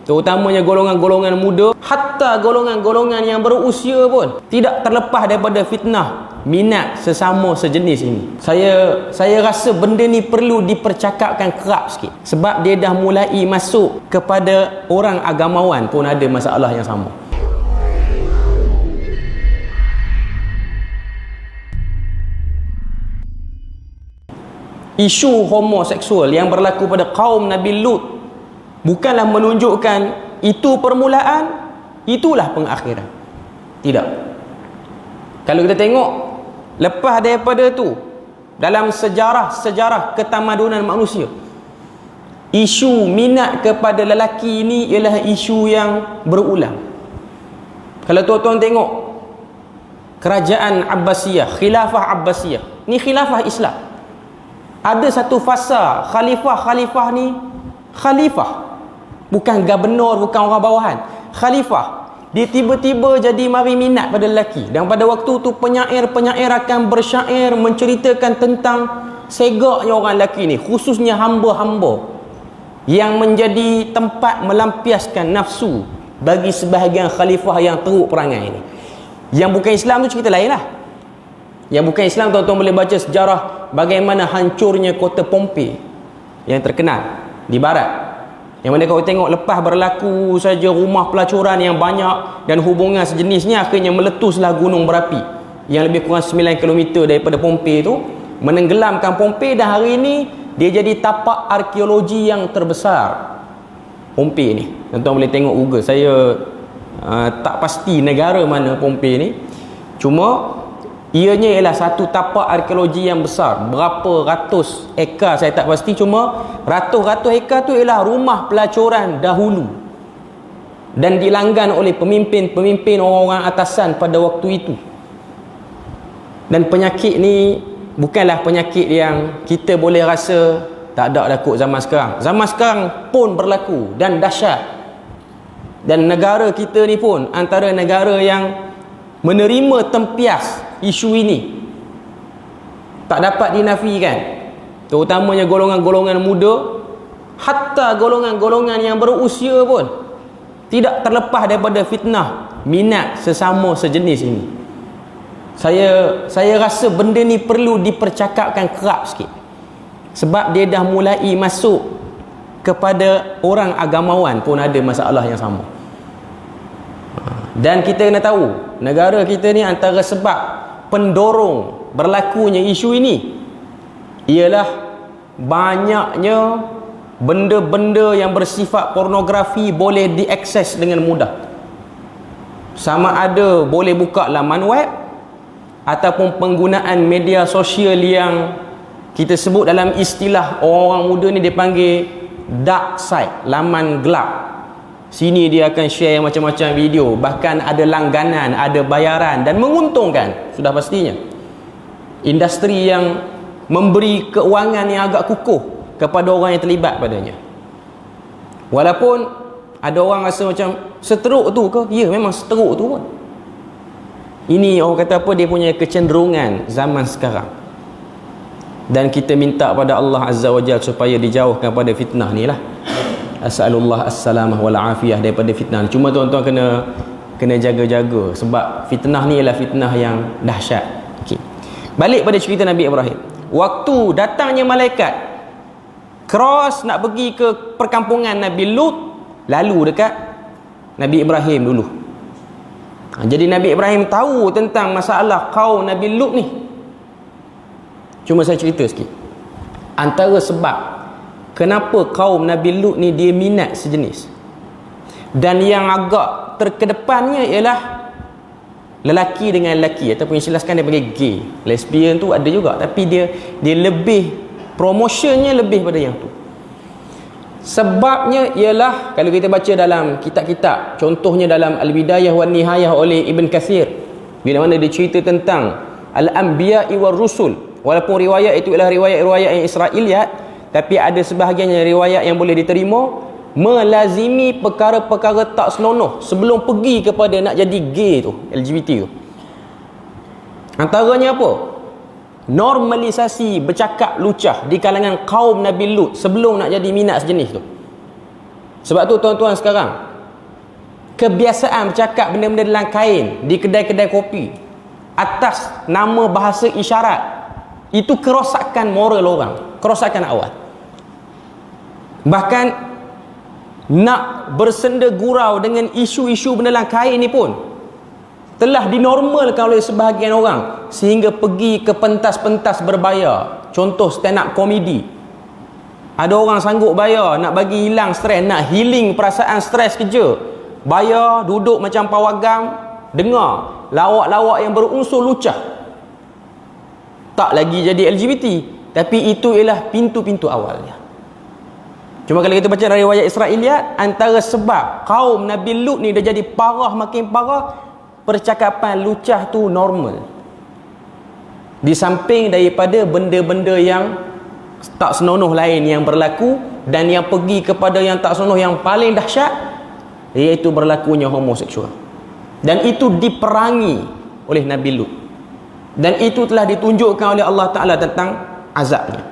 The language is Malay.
terutamanya golongan-golongan muda, hatta golongan-golongan yang berusia pun tidak terlepas daripada fitnah minat sesama sejenis ini. Saya rasa benda ni perlu dipercakapkan kerap sikit, sebab dia dah mulai masuk kepada orang agamawan pun ada masalah yang sama. Isu homoseksual yang berlaku pada kaum Nabi Lut bukanlah menunjukkan itu permulaan, itulah pengakhiran. Tidak. Kalau kita tengok lepas daripada tu, dalam sejarah ketamadunan manusia, isu minat kepada lelaki ini ialah isu yang berulang. Kalau tuan-tuan tengok kerajaan Abbasiyah, khilafah Abbasiyah, ni khilafah Islam. Ada satu fasa khalifah ni khalifah, bukan gubernur, bukan orang bawahan, khalifah. Dia tiba-tiba jadi mari minat pada lelaki, dan pada waktu tu penyair akan bersyair menceritakan tentang segaknya orang lelaki ni, khususnya hamba-hamba yang menjadi tempat melampiaskan nafsu bagi sebahagian khalifah yang teruk perangai ini. Yang bukan Islam tu cerita lain lah. Yang bukan Islam, tuan-tuan boleh baca sejarah bagaimana hancurnya kota Pompei yang terkenal di barat, yang mana kau tengok lepas berlaku saja rumah pelacuran yang banyak dan hubungan sejenisnya, akhirnya meletuslah gunung berapi yang lebih kurang 9 km daripada Pompei itu, menenggelamkan Pompei, dan hari ini dia jadi tapak arkeologi yang terbesar. Pompei ni tuan-tuan boleh tengok Google. Saya tak pasti negara mana Pompei ni, cuma ianya ialah satu tapak arkeologi yang besar. Berapa ratus ekar saya tak pasti, cuma ratus-ratus ekar tu ialah rumah pelacuran dahulu dan dilanggan oleh pemimpin-pemimpin orang-orang atasan pada waktu itu. Dan penyakit ni bukanlah penyakit yang kita boleh rasa tak ada dah kot zaman sekarang. Zaman sekarang pun berlaku dan dahsyat, dan negara kita ni pun antara negara yang menerima tempias isu ini, tak dapat dinafikan. Terutamanya golongan-golongan muda, hatta golongan-golongan yang berusia pun tidak terlepas daripada fitnah minat sesama sejenis ini. Saya rasa benda ni perlu dipercakapkan kerap sikit, sebab dia dah mulai masuk kepada orang agamawan pun ada masalah yang sama. Dan kita kena tahu, negara kita ni antara sebab pendorong berlakunya isu ini ialah banyaknya benda-benda yang bersifat pornografi boleh diakses dengan mudah. Sama ada boleh buka laman web ataupun penggunaan media sosial yang kita sebut dalam istilah orang-orang muda ni dipanggil dark side, laman gelap. Sini dia akan share macam-macam video, bahkan ada langganan, ada bayaran, dan menguntungkan sudah pastinya. Industri yang memberi keuangan yang agak kukuh kepada orang yang terlibat padanya. Walaupun ada orang rasa macam seteruk tu ke? Ya, memang seteruk tu pun. Ini orang kata apa, dia punya kecenderungan zaman sekarang. Dan kita minta pada Allah Azza wa Jalla supaya dijauhkan pada fitnah ni lah. As'alullah as-salamah wal afiyah daripada fitnah. Cuma tuan-tuan kena jaga-jaga, sebab fitnah ni ialah fitnah yang dahsyat. Okey. Balik pada cerita Nabi Ibrahim. Waktu datangnya malaikat cross nak pergi ke perkampungan Nabi Lut, lalu dekat Nabi Ibrahim dulu. Jadi Nabi Ibrahim tahu tentang masalah kaum Nabi Lut ni. Cuma saya cerita sikit antara sebab kenapa kaum Nabi Lut ni dia minat sejenis. Dan yang agak terkedepannya ialah lelaki dengan lelaki, ataupun istilahkan dia panggil gay. Lesbian tu ada juga, tapi dia lebih, promotionnya lebih pada yang tu. Sebabnya ialah kalau kita baca dalam kitab-kitab, contohnya dalam Al-Bidayah wan Nihayah oleh Ibn Kathir, bila mana dia cerita tentang Al-Anbiya'i war Rusul. Walaupun riwayat itu ialah riwayat-riwayat yang Israiliyat, tapi ada sebahagian riwayat yang boleh diterima, melazimi perkara-perkara tak senonoh sebelum pergi kepada nak jadi gay tu, LGBT tu. Antaranya apa? Normalisasi bercakap lucah di kalangan kaum Nabi Lut sebelum nak jadi minat sejenis tu. Sebab tu tuan-tuan sekarang, kebiasaan bercakap benda-benda dalam kain di kedai-kedai kopi atas nama bahasa isyarat, itu kerosakan moral orang, kerosakan awal. Bahkan nak bersenda gurau dengan isu-isu benda dalam kain ni pun telah dinormalkan oleh sebahagian orang, sehingga pergi ke pentas-pentas berbayar. Contoh stand up komedi. Ada orang sanggup bayar nak bagi hilang stres, nak healing perasaan stres kerja. Bayar, duduk macam pawagam, dengar lawak-lawak yang berunsur lucah. Tak lagi jadi LGBT, tapi itu ialah pintu-pintu awalnya. Cuma kalau kita baca dari riwayat Israiliyat, antara sebab kaum Nabi Lut ni dah jadi parah, makin parah, percakapan lucah tu normal. Di samping daripada benda-benda yang tak senonoh lain yang berlaku, dan yang pergi kepada yang tak senonoh yang paling dahsyat, iaitu berlakunya homoseksual. Dan itu diperangi oleh Nabi Lut, dan itu telah ditunjukkan oleh Allah Ta'ala tentang azabnya.